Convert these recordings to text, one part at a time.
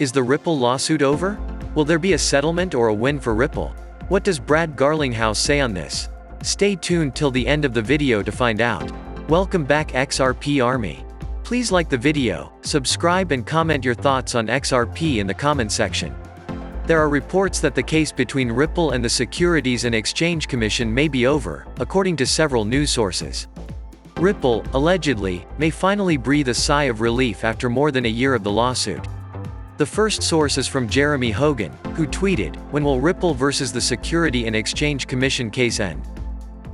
Is the Ripple lawsuit over? Will there be a settlement or a win for Ripple? What does Brad Garlinghouse say on this? Stay tuned till the end of the video to find out. Welcome back XRP Army. Please like the video, subscribe and comment your thoughts on XRP in the comment section. There are reports that the case between Ripple and the Securities and Exchange Commission may be over, according to several news sources. Ripple, allegedly, may finally breathe a sigh of relief after more than a year of the lawsuit. The first source is from Jeremy Hogan, who tweeted, "When will Ripple versus the Security and Exchange Commission case end?"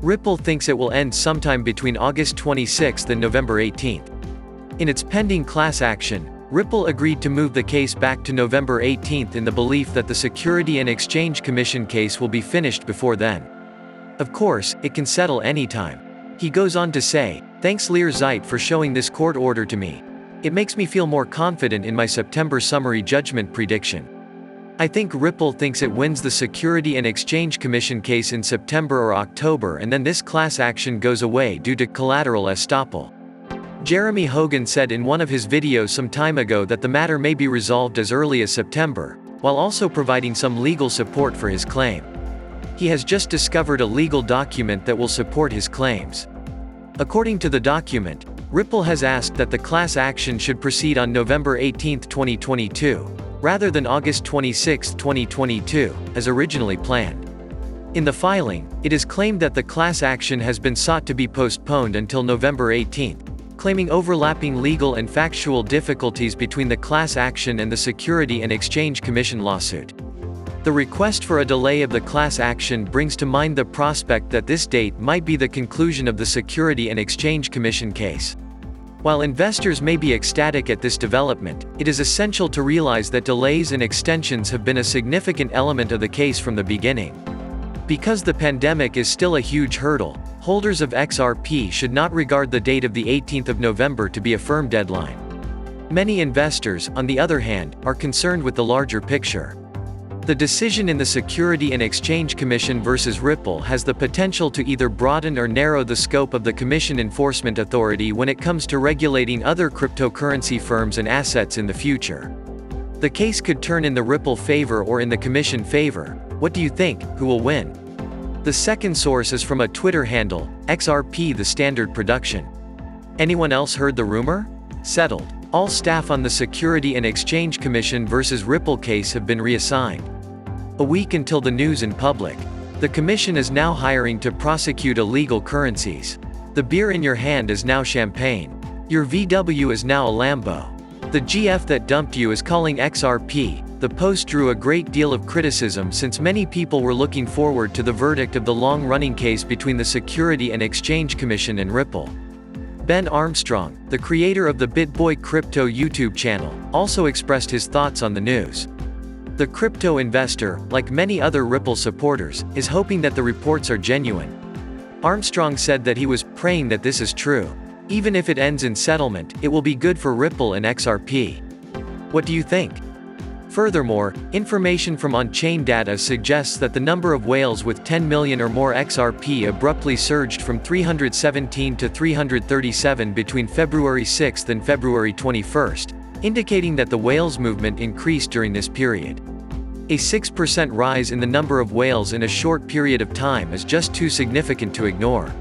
Ripple thinks it will end sometime between August 26 and November 18. In its pending class action, Ripple agreed to move the case back to November 18 in the belief that the Security and Exchange Commission case will be finished before then. Of course, it can settle anytime. He goes on to say, "Thanks XRP for showing this court order to me. It makes me feel more confident in my September summary judgment prediction. I think Ripple thinks it wins the Security and Exchange Commission case in September or October, and then this class action goes away due to collateral estoppel." Jeremy Hogan said in one of his videos some time ago that the matter may be resolved as early as September, while also providing some legal support for his claim. He has just discovered a legal document that will support his claims. According to the document, Ripple has asked that the class action should proceed on November 18, 2022, rather than August 26, 2022, as originally planned. In the filing, it is claimed that the class action has been sought to be postponed until November 18, claiming overlapping legal and factual difficulties between the class action and the Security and Exchange Commission lawsuit. The request for a delay of the class action brings to mind the prospect that this date might be the conclusion of the Security and Exchange Commission case. While investors may be ecstatic at this development, it is essential to realize that delays and extensions have been a significant element of the case from the beginning. Because the pandemic is still a huge hurdle, holders of XRP should not regard the date of the 18th of November to be a firm deadline. Many investors, on the other hand, are concerned with the larger picture. The decision in the Security and Exchange Commission versus Ripple has the potential to either broaden or narrow the scope of the Commission enforcement authority when it comes to regulating other cryptocurrency firms and assets in the future. The case could turn in the Ripple favor or in the Commission favor. What do you think? Who will win? The second source is from a Twitter handle, XRP the Standard Production. Anyone else heard the rumor? Settled. All staff on the Security and Exchange Commission versus Ripple case have been reassigned. A week until the news in public. The Commission is now hiring to prosecute illegal currencies. The beer in your hand is now champagne. Your VW is now a Lambo. The GF that dumped you is calling XRP. The post drew a great deal of criticism since many people were looking forward to the verdict of the long-running case between the Security and Exchange Commission and Ripple. Ben Armstrong, the creator of the BitBoy Crypto YouTube channel, also expressed his thoughts on the news. The crypto investor, like many other Ripple supporters, is hoping that the reports are genuine. Armstrong said that he was praying that this is true. Even if it ends in settlement, it will be good for Ripple and XRP. What do you think? Furthermore, information from on-chain data suggests that the number of whales with 10 million or more XRP abruptly surged from 317 to 337 between February 6 and February 21, indicating that the whales movement increased during this period. A 6% rise in the number of whales in a short period of time is just too significant to ignore.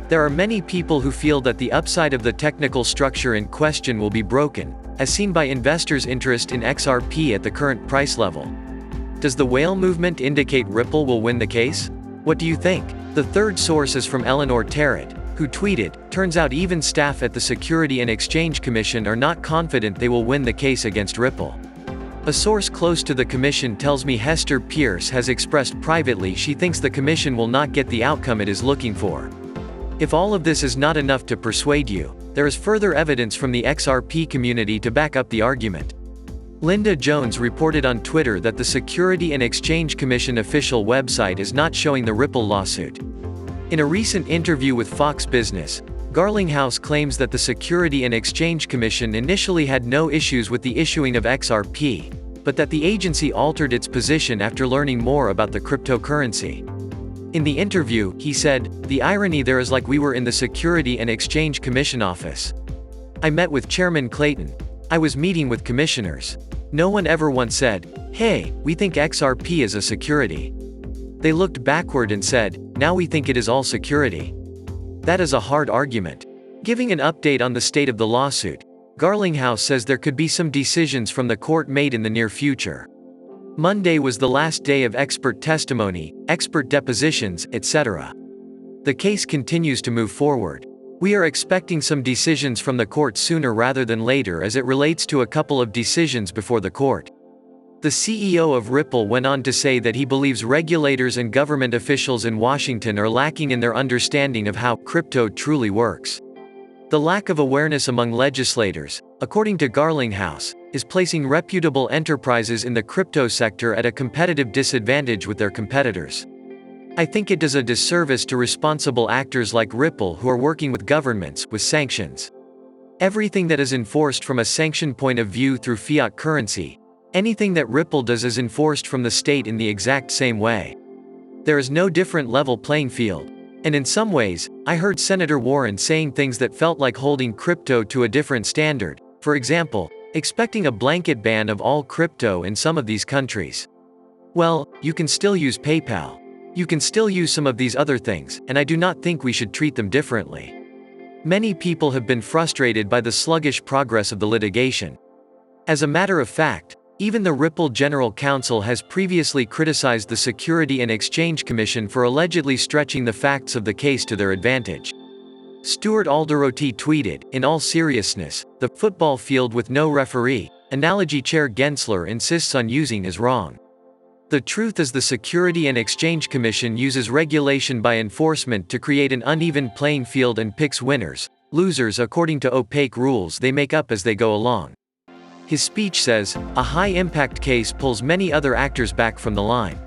There are many people who feel that the upside of the technical structure in question will be broken, as seen by investors' interest in XRP at the current price level. Does the whale movement indicate Ripple will win the case? What do you think? The third source is from Eleanor Tarrant, who tweeted, "Turns out even staff at the Security and Exchange Commission are not confident they will win the case against Ripple. A source close to the commission tells me Hester Pierce has expressed privately she thinks the commission will not get the outcome it is looking for." If all of this is not enough to persuade you, there is further evidence from the XRP community to back up the argument. Linda Jones reported on Twitter that the Security and Exchange Commission official website is not showing the Ripple lawsuit. In a recent interview with Fox Business, Garlinghouse claims that the Security and Exchange Commission initially had no issues with the issuing of XRP, but that the agency altered its position after learning more about the cryptocurrency. In the interview, he said, "The irony there is like we were in the Security and Exchange Commission office. I met with Chairman Clayton. I was meeting with commissioners. No one ever once said, "Hey, we think XRP is a security." They looked backward and said, "Now we think it is all security." That is a hard argument. Giving an update on the state of the lawsuit, Garlinghouse says there could be some decisions from the court made in the near future. Monday was the last day of expert testimony, expert depositions, etc. The case continues to move forward. We are expecting some decisions from the court sooner rather than later as it relates to a couple of decisions before the court. The CEO of Ripple went on to say that he believes regulators and government officials in Washington are lacking in their understanding of how crypto truly works. The lack of awareness among legislators, according to Garlinghouse, is placing reputable enterprises in the crypto sector at a competitive disadvantage with their competitors. I think it does a disservice to responsible actors like Ripple who are working with governments with sanctions. Everything that is enforced from a sanction point of view through fiat currency, anything that Ripple does is enforced from the state in the exact same way. There is no different level playing field. And in some ways, I heard Senator Warren saying things that felt like holding crypto to a different standard, for example, expecting a blanket ban of all crypto in some of these countries. Well, you can still use PayPal. You can still use some of these other things, and I do not think we should treat them differently. Many people have been frustrated by the sluggish progress of the litigation. As a matter of fact, even the Ripple General Counsel has previously criticized the Security and Exchange Commission for allegedly stretching the facts of the case to their advantage. Stuart Alderoty tweeted, "In all seriousness, the football field with no referee analogy Chair Gensler insists on using is wrong. The truth is the Security and Exchange Commission uses regulation by enforcement to create an uneven playing field and picks winners, losers according to opaque rules they make up as they go along." His speech says, "A high-impact case pulls many other actors back from the line."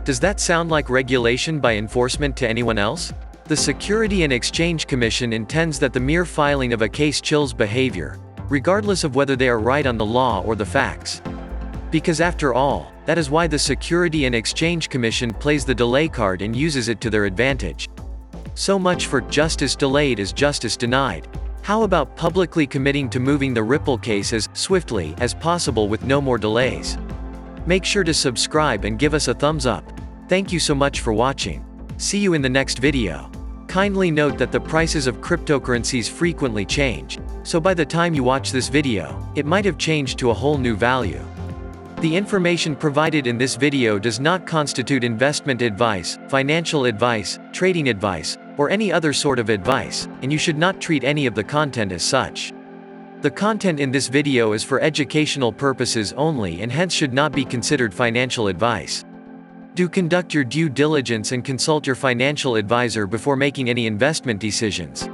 Does that sound like regulation by enforcement to anyone else? The Security and Exchange Commission intends that the mere filing of a case chills behavior, regardless of whether they are right on the law or the facts. Because after all, that is why the Security and Exchange Commission plays the delay card and uses it to their advantage. So much for "justice delayed is justice denied." How about publicly committing to moving the Ripple case as swiftly as possible with no more delays? Make sure to subscribe and give us a thumbs up. Thank you so much for watching. See you in the next video. Kindly note that the prices of cryptocurrencies frequently change, so by the time you watch this video, it might have changed to a whole new value. The information provided in this video does not constitute investment advice, financial advice, trading advice, or any other sort of advice, and you should not treat any of the content as such. The content in this video is for educational purposes only and hence should not be considered financial advice. Do conduct your due diligence and consult your financial advisor before making any investment decisions.